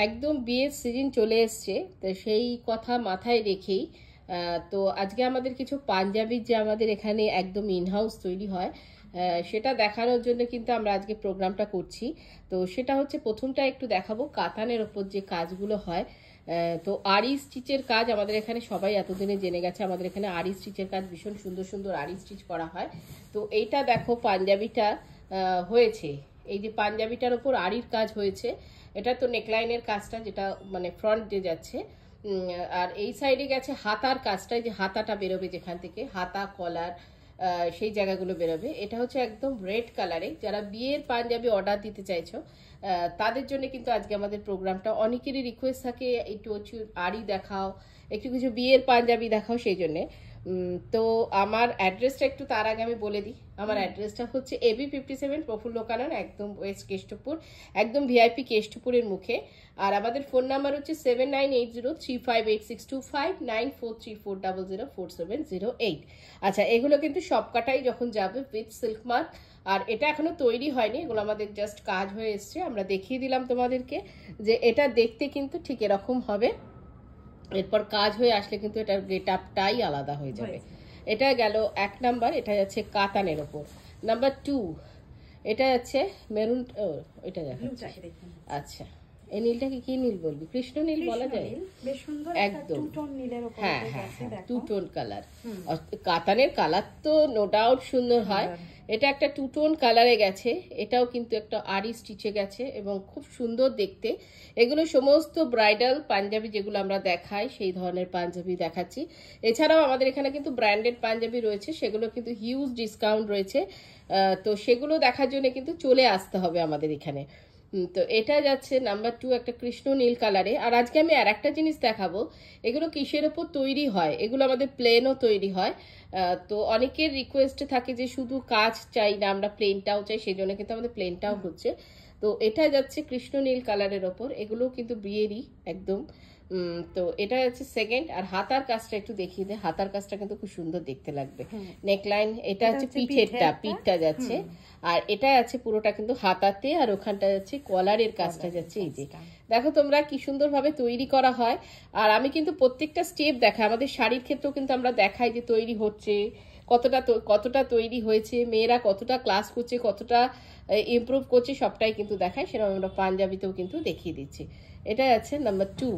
একদম বিয়ের সিজন চলে এসছে, তো সেই কথা মাথায় রেখেই তো আজকে আমাদের কিছু পাঞ্জাবির যে আমাদের এখানে একদম ইনহাউস তৈরি হয় সেটা দেখানোর জন্য কিন্তু আমরা আজকে প্রোগ্রামটা করছি। তো সেটা হচ্ছে প্রথমটা একটু দেখাবো কাতানের ওপর যে কাজগুলো হয়। তো আরি স্টিচের কাজ আমাদের এখানে সবাই এতদিনে জেনে গেছে, আমাদের এখানে আরি স্টিচের কাজ ভীষণ সুন্দর সুন্দর আরি স্টিচ করা হয়। তো এইটা দেখো পাঞ্জাবিটা হয়েছে, এই যে পাঞ্জাবিটার ওপর আরির কাজ হয়েছে। এটা তো নেকলাইনের কাজটা যেটা মানে ফ্রন্ট দিয়ে যাচ্ছে, আর এই সাইডে গেছে হাতার কাজটা, যে হাতাটা বেরোবে যেখান থেকে হাতা কলার সেই জায়গাগুলো বেরোবে। এটা হচ্ছে একদম রেড কালারে, যারা বিয়ের পাঞ্জাবি অর্ডার দিতে চাইছো তাদের জন্য কিন্তু আজকে আমাদের প্রোগ্রামটা। অনেকেরই রিকোয়েস্ট থাকে একটু আড়ি দেখাও, একটু কিছু বিয়ের পাঞ্জাবি দেখাও, সেই জন্যে। তো আমার অ্যাড্রেসটা একটু তার আগে আমি বলে দিই। আমার অ্যাড্রেসটা হচ্ছে AB57 প্রফুল্ল কানন, একদম ওয়েস্ট কেষ্টপুর, একদম ভিআইপি কেষ্টপুরের মুখে। আর আমাদের ফোন নাম্বার হচ্ছে 7980358625, 9434004708। আচ্ছা, এগুলো কিন্তু সবকটাই যখন যাবে উইথ সিল্ক মার্ক। আর এটা এখনো তৈরি হয়নি, এগুলো আমাদের জাস্ট কাজ হয়ে এসছে, আমরা দেখিয়ে দিলাম তোমাদেরকে যে এটা দেখতে কিন্তু ঠিক এরকম হবে। এরপর কাজ হয়ে আসলে কিন্তু এটার গেট আপটাই আলাদা হয়ে যাবে। এটা গেল 1 নাম্বার, এটা যাচ্ছে কাতানের ওপর। নাম্বার 2 এটা যাচ্ছে মেরুন, এটা দেখাচ্ছে। আচ্ছা, এই নীলটাকে কি নীল বলবি? কৃষ্ণ নীল বলা যায়? বেশ সুন্দর একদম টু টোন নীলের উপর। হ্যাঁ হ্যাঁ হ্যাঁ, টু টোন কালার। কাতানের কালার তো নো ডাউট সুন্দর হয়। এটা একটা টু টোন কালারে গেছে, এটাও কিন্তু একটা আরি স্টিচে গেছে এবং খুব সুন্দর দেখতে। এগুলো সমস্ত ব্রাইডাল পাঞ্জাবি যেগুলো আমরা দেখাই সেই ধরনের পাঞ্জাবি দেখাচ্ছি। এছাড়াও আমাদের এখানে কিন্তু ব্র্যান্ডেড পাঞ্জাবি রয়েছে, সেগুলো কিন্তু হিউজ ডিসকাউন্ট রয়েছে। তো সেগুলো দেখার জন্য কিন্তু চলে আসতে হবে আমাদের এখানে। তো এটা যাচ্ছে নাম্বার 2 একটা কৃষ্ণ নীল কালারে। আর আজকে আমি আর একটা জিনিস দেখাবো, এগুলো কিসের ওপর তৈরি হয়, এগুলো আমাদের প্লেনও তৈরি হয়। তো অনেকের রিকোয়েস্টে থাকে যে শুধু কাজ চাই না, আমরা প্লেনটাও চাই, সেই জন্য কিন্তু আমাদের প্লেনটাও হচ্ছে। তো এটা যাচ্ছে কৃষ্ণ নীল কালারের ওপর, এগুলো কিন্তু বিয়েরই একদম। তো এটা হচ্ছে সেকেন্ড। আর হাতার কাজটা একটু দেখিয়ে দে, হাতার কাজটা কিন্তু খুব সুন্দর দেখতে লাগবে। নেকলাইন, এটা হচ্ছে পিঠটা যাচ্ছে। আর এটা আছে পুরোটা কিন্তু হাতাতে, আর ওখানটা যাচ্ছে কলারের কাজটা যাচ্ছে। এই যে দেখো তোমরা কি সুন্দর ভাবে তৈরি করা হয়। আর আমি কিন্তু প্রত্যেকটা স্টেপ দেখাই, আমাদের শাড়ির ক্ষেত্রেও কিন্তু আমরা দেখাই যে তৈরি হচ্ছে কতটা তৈরি হয়েছে, মেয়েরা কতটা ক্লাস করছে, কতটা ইমপ্রুভ করছে, সবটাই কিন্তু দেখাই। সেরকম আমরা পাঞ্জাবিতেও কিন্তু দেখিয়ে দিচ্ছি। এটা আছে নাম্বার 2।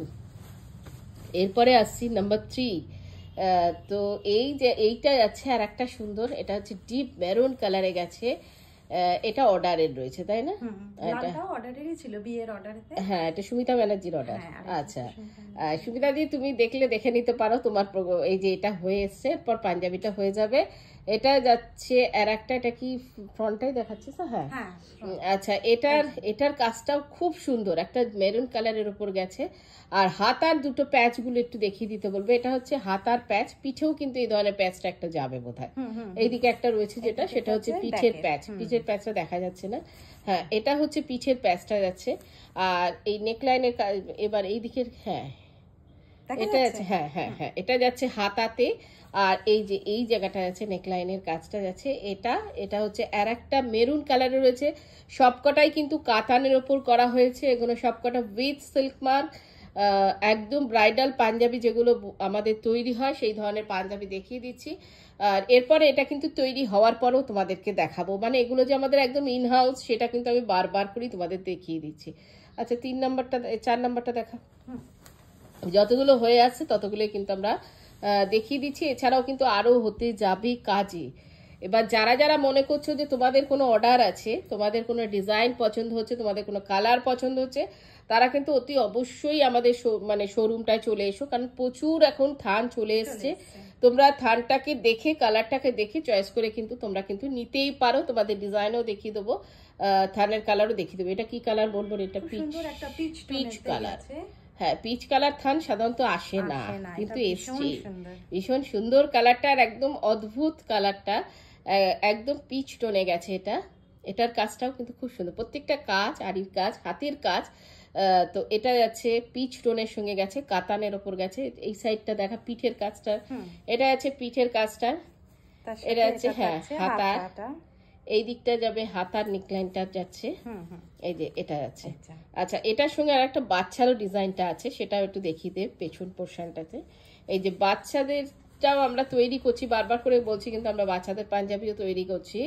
এরপরে আসছি নাম্বার 3। তো এই যে এইটা যাচ্ছে আর একটা সুন্দর, এটা হচ্ছে ডিপ মেরুন কালারে গেছে। এটা অর্ডারের রয়েছে তাই না? হ্যাঁ, এটা সুমিতা ব্যানার্জির অর্ডার। আচ্ছা, সুমিতা দি তুমি দেখলে দেখে নিতে পারো, তোমার এই যে এটা হয়ে এসছে, এরপর পাঞ্জাবিটা হয়ে যাবে। এটা যাচ্ছে আর একটা, এটা কি ফ্রন্টটাই দেখাচ্ছে? হ্যাঁ। আচ্ছা, এটার কাজটাও খুব সুন্দর, একটা মেরুন কালারের উপর গেছে। আর হাতার দুটো প্যাচ গুলো একটু দেখিয়ে দিতে বলবে। এটা হচ্ছে হাতার প্যাচ, পিঠেও কিন্তু এই ধরনের প্যাচটা একটা যাবে বোধহয়। এইদিকে একটা রয়েছে যেটা, সেটা হচ্ছে পিঠের প্যাচ। পিঠের প্যাচটা দেখা যাচ্ছে না। হ্যাঁ, এটা হচ্ছে পিঠের প্যাচটা যাচ্ছে। আর এই নেকলাইনের এবার এই দিকের, হ্যাঁ এটা যাচ্ছে, হ্যাঁ হ্যাঁ হ্যাঁ, এটা যাচ্ছে হাতাতে। আর এই যে এই জায়গাটা যাচ্ছে নেকলাইনের কাজটা যাচ্ছে। এটা হচ্ছে আর একটা মেরুন কালারে রয়েছে। সবকটাই কিন্তু কাতানের ওপর করা হয়েছে, এগুলো সবকটা উইথ সিল্ক মার্ক। একদম ব্রাইডাল পাঞ্জাবি যেগুলো আমাদের তৈরি হয় সেই ধরনের পাঞ্জাবি দেখিয়ে দিচ্ছি। আর এরপরে এটা কিন্তু তৈরি হওয়ার পরেও তোমাদেরকে দেখাবো, মানে এগুলো যে আমাদের একদম ইনহাউস সেটা কিন্তু আমি বারবার করেই তোমাদের দেখিয়ে দিচ্ছি। আচ্ছা, 3 নাম্বারটা 4 নাম্বারটা দেখা। যতগুলো হয়ে আছে ততগুলোই কিন্তু আমরা দেখিয়ে দিচ্ছি। এছাড়াও কিন্তু আরো হতে যাবে কাজে। এবার যারা যারা মনে করছো যে তোমাদের কোনো অর্ডার আছে, তোমাদের কোনো ডিজাইন পছন্দ হচ্ছে, তোমাদের কোনো কালার পছন্দ হচ্ছে, তারা কিন্তু অতি অবশ্যই আমাদের মানে শোরুমটায় চলে এসো, কারণ প্রচুর এখন থান চলে এসছে। তোমরা থানটাকে দেখে, কালারটাকে দেখে চয়েস করে কিন্তু তোমরা কিন্তু নিতেই পারো। তোমাদের ডিজাইনও দেখিয়ে দেবো, থানের কালারও দেখিয়ে দেবো। এটা কি কালার বলবো? এটা পিচ কালার। হ্যাঁ, পিচ কালার থান সাধারণত আসে না, কিন্তু এসছে। ভীষণ সুন্দর কালারটা, আর একদম অদ্ভুত কালারটা, একদম পিচ টোনে গেছে এটা। এটার কাজটাও কিন্তু খুব সুন্দর, প্রত্যেকটা কাজ, আরির কাজ, হাতের কাজ। তো এটা যাচ্ছে পিচ টোনের সঙ্গে গেছে, কাতানের ওপর গেছে। এই সাইডটা দেখা পিঠের কাজটা, এটা আছে পিঠের কাজটা। এটা আছে হ্যাঁ হাতা, এই দিকটা যাবে হাতার নেকলাইনটা যাচ্ছে, এই যে এটা যাচ্ছে। আচ্ছা, এটার সঙ্গে আর একটা বাচ্চারও ডিজাইনটা আছে, সেটাও একটু দেখিয়ে দে পেছন পোর্শনটাতে। এই যে বাচ্চাদেরটাও আমরা তৈরি করছি, বারবার করে বলছি, কিন্তু আমরা বাচ্চাদের পাঞ্জাবিও তৈরি করছি।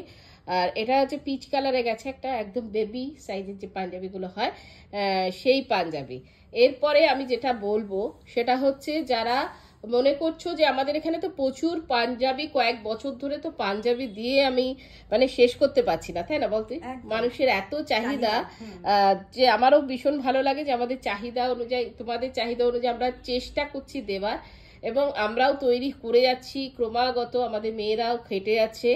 আর এটা হচ্ছে পিচ কালারে গেছে, একটা একদম বেবি সাইজের যে পাঞ্জাবিগুলো হয় সেই পাঞ্জাবি। এরপরে আমি যেটা বলবো সেটা হচ্ছে, যারা মনে করছো যে আমাদের এখানে তো প্রচুর পাঞ্জাবি, কয়েক বছর ধরে তো পাঞ্জাবি দিয়ে আমি মানে শেষ করতে পারছি না, তাই না বলতে? মানুষের এত চাহিদা যে আমারও ভীষণ ভালো লাগে যে আমাদের চাহিদা অনুযায়ী, তোমাদের চাহিদা অনুযায়ী আমরা চেষ্টা করছি দেওয়ার, এবং আমরাও তৈরি করে যাচ্ছি ক্রমাগত, আমাদের মেয়েরাও খেটে যাচ্ছে।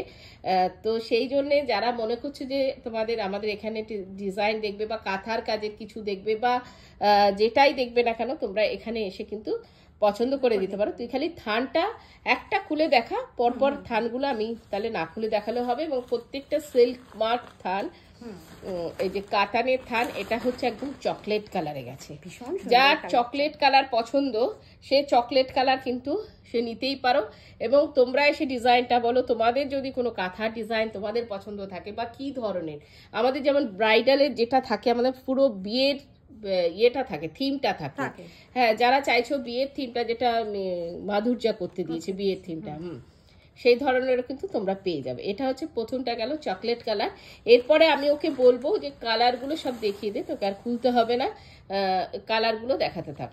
তো সেই জন্যে যারা মনে করছে যে তোমাদের আমাদের এখানে ডিজাইন দেখবে বা কাঁথার কাজের কিছু দেখবে বা যেটাই দেখবে না কেন, তোমরা এখানে এসে কিন্তু পছন্দ করে দিতে পারো। তুই খালি থানটা একটা খুলে দেখা, পরপর থানগুলো আমি তাহলে না খুলে দেখালে হবে। এবং প্রত্যেকটা সিল্ক মার্ক থান, এই যে কাতানের থান, এটা হচ্ছে একদম চকলেট কালারে গেছে। যার চকলেট কালার পছন্দ সে চকলেট কালার কিন্তু সে নিতেই পারো। এবং তোমরা এসে ডিজাইনটা বলো, তোমাদের যদি কোনো কাঁথার ডিজাইন তোমাদের পছন্দ থাকে বা কি ধরনের, আমাদের যেমন ব্রাইডালের যেটা থাকে, আমাদের পুরো বিয়ের ইয়েটা থাকে, থিমটা থাকে। হ্যাঁ, যারা চাইছো বিয়ের থিমটা, যেটা মাধুর্যা করতে দিয়েছে বিয়ের থিমটা, সেই ধরনের কিন্তু তোমরা পেয়ে যাবে। এটা হচ্ছে প্রথমটা গেল চকলেট কালার। এরপরে আমি ওকে বলবো যে কালারগুলো সব দেখিয়ে দে, তোকে আর খুলতে হবে না, কালারগুলো দেখাতে থাক।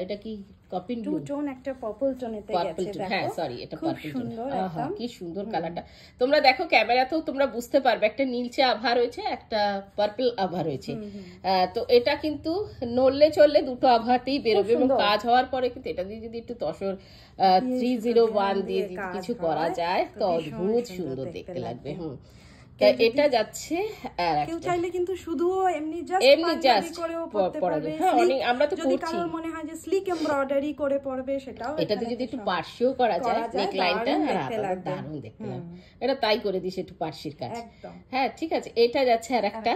এটা কি কপিন ব্লু টোন, একটা পার্পল টোনেতে গেছে, দেখো। হ্যাঁ সরি, এটা পার্পল টোন। আহা কি সুন্দর কালারটা। তোমরা দেখো ক্যামেরাতেও তোমরা বুঝতে পারবে, একটা নীলচে আভা রয়েছে, একটা পার্পল আভা রয়েছে। তো এটা কিন্তু নড়লে চললে দুটো আভাতেই বেরোবে, এবং কাজ হওয়ার পরে কিন্তু এটা দিয়ে যদি একটু তসর 301 দিয়ে কিছু করা যায় তো অদ্ভুত সুন্দর দেখতে লাগবে। এটা যাচ্ছে, কেউ চাইলে কিন্তু শুধু এমনি জাস্ট করেও পড়তে পারবে। হ্যাঁ, আমরা তো যদি কারোর মনে হয় যে স্লিক এমব্রয়ডারি করে পড়বে, সেটাও এটাতে যদি একটু পার্সিও করা যায়, নেক লাইনটা দারুণ দেখতে লাগবে। এটা তাই করে দিস একটু পার্সির কাজ। হ্যাঁ ঠিক আছে, এটা যাচ্ছে আর একটা।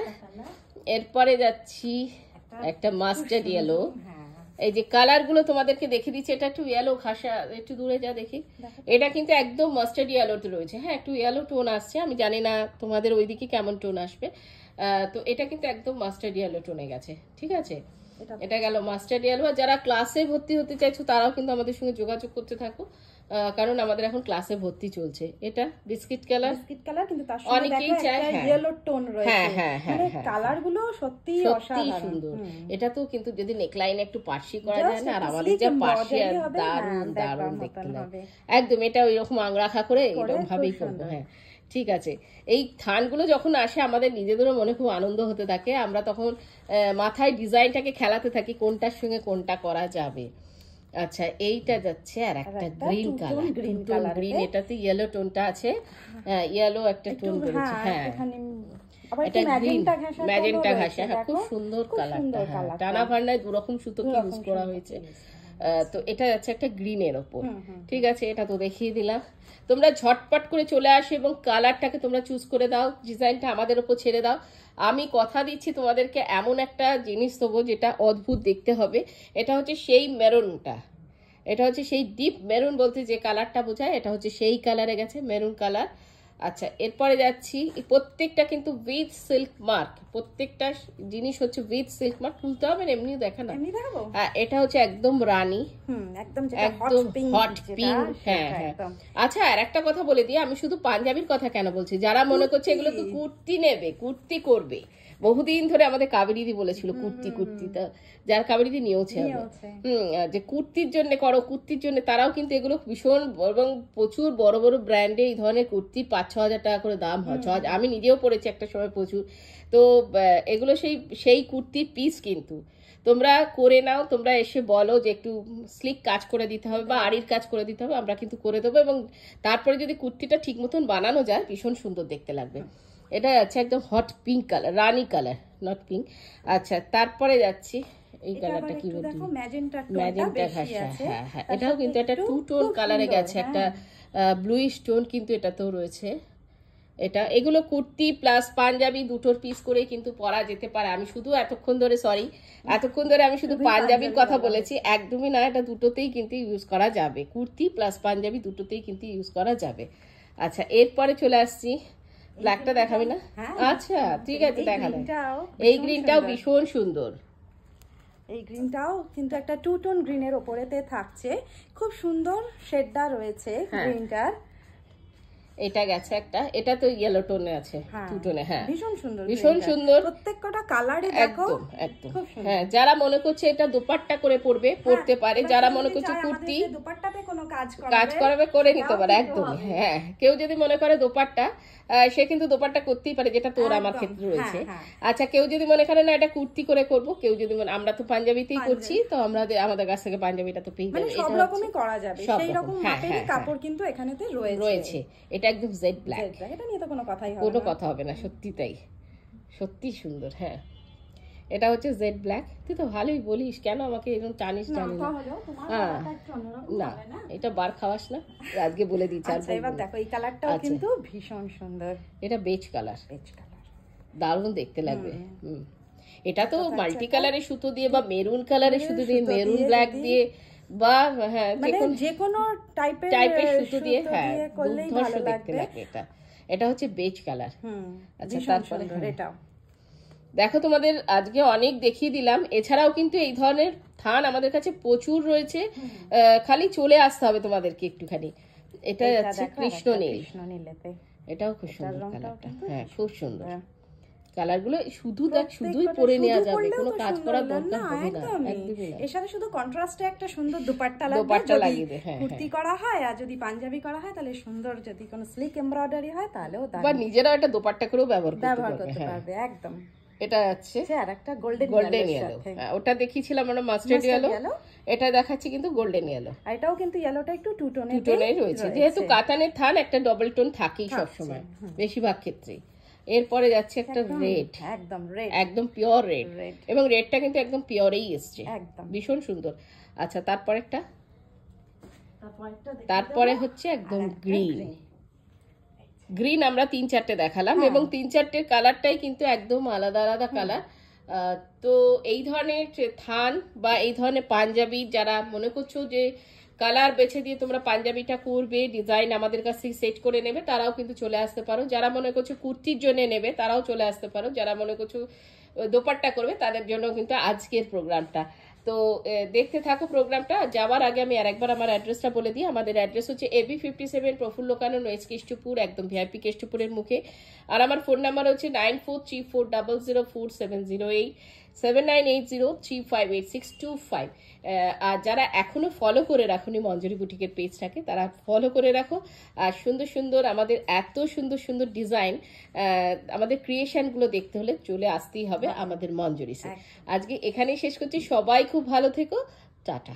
এরপরে যাচ্ছি একটা মাস্টার্ড ইয়েলো। এই যে কালারগুলো তোমাদেরকে দেখে দিচ্ছি, এটা একটু ইয়েলো ঘাসা, একটু দূরে যা দেখি, এটা কিন্তু একদম মাস্টার্ড ইয়েলোতে রয়েছে। হ্যাঁ, একটু ইয়েলো টোন আসছে, আমি জানি না তোমাদের ওইদিকে কেমন টোন আসবে। তো এটা কিন্তু একদম মাস্টার্ড ইয়েলো টোনে গেছে, ঠিক আছে। এটা গেল মাস্টার্ড ইয়েলো। আর যারা ক্লাসে ভর্তি হতে চাইছো তারাও কিন্তু আমাদের সঙ্গে যোগাযোগ করতে থাকো, কারণ আমাদের এখন ক্লাসে ভর্তি চলছে। এটা বিস্কিট কালার, কিন্তু তার সঙ্গে দেখো একটা ইয়েলো টোন রয়েছে। হ্যাঁ হ্যাঁ হ্যাঁ, কালারগুলো সত্যি অসাধারণ সুন্দর। এটা তো কিন্তু যদি নেকলাইনে একটু পার্সি করা যায় না, আর আমাদের যা পার্সি দারুণ দারুণ দেখতে লাগে একদম। এটা ওইরকম আংরাখা করে এরকম ভাবেই করবো। হ্যাঁ ঠিক আছে। এই থানগুলো যখন আসে আমাদের নিজেদেরও মনে খুব আনন্দ হতে থাকে, আমরা তখন মাথায় ডিজাইনটাকে খেলাতে থাকি কোনটার সঙ্গে কোনটা করা যাবে। আচ্ছা, এইটা যাচ্ছে আর একটা গ্রিন কালার, গ্রিন, এটাতে ইয়েলো টোনটা আছে, ইয়েলো একটা টোন রয়েছে। হ্যাঁ, এটা গ্রিন ম্যাজেন্টা ঘাসা। হ্যাঁ, খুব সুন্দর কালারটা। হ্যাঁ, টানা ভান্ডায় দুরকম সুতোকে ইউজ করা হয়েছে। তো এটা যাচ্ছে একটা গ্রিনের ওপর, ঠিক আছে। এটা তো দেখিয়ে দিলাম। তোমরা ঝটপট করে চলে আসো এবং কালারটাকে তোমরা চুজ করে দাও, ডিজাইনটা আমাদের ওপর ছেড়ে দাও। আমি কথা দিচ্ছি তোমাদেরকে এমন একটা জিনিস দেবো যেটা অদ্ভুত দেখতে হবে। এটা হচ্ছে সেই মেরুনটা, এটা হচ্ছে সেই ডিপ মেরুন, বলতে যে কালারটা বোঝায়, এটা হচ্ছে সেই কালারে গেছে, মেরুন কালার। আচ্ছা, এরপরে যাচ্ছি, প্রত্যেকটা কিন্তু উইথ সিল্ক মার্ক, প্রত্যেকটা জিনিস হচ্ছে উইথ সিল্ক মার্ক। খুলতে হবে না, এমনিও দেখা না। এটা হচ্ছে একদম রানী, একদম হট পিঙ্ক। হ্যাঁ হ্যাঁ। আচ্ছা, আর একটা কথা বলে দিই, আমি শুধু পাঞ্জাবির কথা কেন বলছি, যারা মনে করছে এগুলো তো কুর্তি নেবে, কুর্তি করবে, বহুদিন ধরে আমাদের কাবেরিদি বলেছিল কুর্তি, তা যার কাবেরিদি নিয়েছে যে কুর্তির জন্য করো, কুর্তির জন্য, তারাও কিন্তু এগুলো ভীষণ এবং প্রচুর বড় বড় ব্র্যান্ডে এই ধরনের কুর্তি 5-6 হাজার টাকা করে দাম হয়। আমি নিজেও পরেছি একটা সময় প্রচুর। তো এগুলো সেই কুর্তির পিস কিন্তু তোমরা করে নাও, তোমরা এসে বলো যে একটু স্লিক কাজ করে দিতে হবে বা আড়ির কাজ করে দিতে হবে, আমরা কিন্তু করে দেবো। এবং তারপরে যদি কুর্তিটা ঠিক মতন বানানো যায়, ভীষণ সুন্দর দেখতে লাগবে। এটা যাচ্ছে একদম hot pink colour, Rani colour, not pink. আচ্ছা, তারপরে যাচ্ছি এই কালারটা কি বলছি, ম্যাজেন্টা ঘাসা। হ্যাঁ হ্যাঁ, এটাও কিন্তু একটা টু টোন কালারে গেছে, একটা ব্লুইশ টোন কিন্তু এটাতেও রয়েছে। এগুলো কুর্তি প্লাস পাঞ্জাবি দুটোর পিস করে কিন্তু পরা যেতে পারে। আমি শুধু এতক্ষণ ধরে আমি শুধু পাঞ্জাবির কথা বলেছি, একদমই না, এটা দুটোতেই কিন্তু ইউজ করা যাবে, কুর্তি প্লাস পাঞ্জাবি দুটোতেই কিন্তু ইউজ করা যাবে। আচ্ছা এরপরে চলে আসছি, ব্ল্যাকটা দেখাবি না? আচ্ছা ঠিক আছে দেখালে। এই গ্রিনটাও ভীষণ সুন্দর, এই গ্রিনটাও কিন্তু একটা টু টোন গ্রিনের ওপরেতে থাকছে, খুব সুন্দর শেডটা রয়েছে গ্রিনটার। এটা গেছে একটা, এটা তো ইয়েলো টোনে আছে, টু টোনে। হ্যাঁ ভীষণ সুন্দর, ভীষণ সুন্দর, প্রত্যেকটা কালারে দেখো একদম। হ্যাঁ যারা মনে করছে এটা দোপাট্টা করে পরবে পরতে পারে, যারা মনে করছে কুর্তি দোপাট্টাতে কোনো কাজ করবে করে নিতে পারে একদম। হ্যাঁ কেউ যদি মনে করে দোপাট্টা, সে কিন্তু দোপাট্টা করতেই পারে, যেটা তোর আমার ক্ষেত্রে রয়েছে। আচ্ছা কেউ যদি মনে করে না এটা কুর্তি করে করব, কেউ যদি আমরা তো পাঞ্জাবিতেই করছি, তো আমরা আমাদের কাছ থেকে পাঞ্জাবিটা তো পেয়ে যাবে, সব রকমই করা যাবে, সেই রকম মাপেরই কাপড় কিন্তু এখানেতে রয়েছে। এটা একদম জেড ব্ল্যাক, এটা নিয়ে তো কোনো কথা হবে না, সত্যি তাই, সত্যি সুন্দর। হ্যাঁ এটা হচ্ছে জেড ব্ল্যাক। তুই তো ভালোই বলিস, কেন আমাকে এরকম টানিস জানি না। না এটা বার খাওয়াস না, আজকে বলে দিচ্ছি। আর এবার দেখো এই কালারটাও কিন্তু ভীষণ সুন্দর, এটা বেজ কালার, দারুণ দেখতে লাগবে। এটা তো মাল্টি কালারের সুতো দিয়ে বা মেরুন কালারের সুতো দিয়ে, মেরুন ব্ল্যাক দিয়ে বা হ্যাঁ যে কোনো টাইপের সুতো দিয়ে, হ্যাঁ দুর্ধর্ষ দেখতে লাগবে। এটা হচ্ছে বেজ কালার। আচ্ছা তারপরে এটাও দেখো, তোমাদের আজকে অনেক দেখিয়ে দিলাম, এছাড়াও কিন্তু এই ধরনের থান আমাদের কাছে প্রচুর রয়েছে, খালি চলে আসতে হবে তোমাদেরকে একটুখানি। এটা যাচ্ছে কৃষ্ণ নীল, এটাও খুব সুন্দর কালারটা। হ্যাঁ খুব সুন্দর কালারগুলো, শুধু দেখ শুধুই পরে নেওয়া যাবে, কোনো কাজ করার দরকার হবে না একদমই না। এর সাথে শুধু কন্ট্রাস্টে একটা সুন্দর দুপাট্টা লাগিয়ে দে, কুর্তি করা হয় আর যদি পাঞ্জাবি করা হয় তাহলে সুন্দর, যদি কোনো স্লিক এমব্রয়ডারি হয় তাহলেও বা নিজেরা একটা দুপাট্টা করেও ব্যবহার করতে পারবে একদম। এটা আছে আর একটা গোল্ডেন ইয়েলো, ওটা দেখিয়েছিলাম আমরা মাস্টার্ড ইয়েলো, এটা দেখাচ্ছি কিন্তু গোল্ডেন ইয়েলো। এটাও কিন্তু ইয়েলোটা একটু টু টোনে রয়েছে, যেহেতু কাতানের থান একটা ডবল টোন থাকেই সব সময় বেশিরভাগ ক্ষেত্রে। এরপরে যাচ্ছে একটা রেড, একদম পিওর রেড, এবং রেডটা কিন্তু একদম পিওরেই এসছে, ভীষণ সুন্দর। আচ্ছা তারপরে হচ্ছে একদম গ্রিন আমরা 3-4টে দেখালাম, এবং 3-4টের কালারটাই কিন্তু একদম আলাদা আলাদা কালার। তো এই ধরনের থান বা এই ধরনের পাঞ্জাবি যারা মনে করছো যে কালার বেছে দিয়ে তোমরা পাঞ্জাবিটা করবে, ডিজাইন আমাদের কাছ থেকে সেট করে নেবে, তারাও কিন্তু চলে আসতে পারো। যারা মনে করছো কুর্তির জন্য নেবে তারাও চলে আসতে পারো। যারা মনে করছো দোপাট্টা করবে তাদের জন্য কিন্তু আজকের প্রোগ্রামটা। তো দেখতে থাকো প্রোগ্রামটা। যাওয়ার আগে আমি আরেকবার আমার অ্যাড্রেসটা বলে দিই। আমাদের অ্যাড্রেস হচ্ছে AB 57 প্রফুল্ল কানন, ওয়েস্ট কেষ্টপুর, একদম ভিআইপি কেষ্টপুরের মুখে। আর আমার ফোন নাম্বার হচ্ছে 9434004708, 7980358625। আর যারা এখনো ফলো করে রাখোনি মঞ্জুরি বুটিকের পেজটাকে, তারা ফলো করে রাখো। আর সুন্দর সুন্দর আমাদের এত সুন্দর সুন্দর ডিজাইন, আমাদের ক্রিয়েশনগুলো দেখতে হলে চলে আসতেই হবে আমাদের মঞ্জুরিতে। আজকে এখানেই শেষ করছি, সবাই খুব ভালো থেকো, টাটা।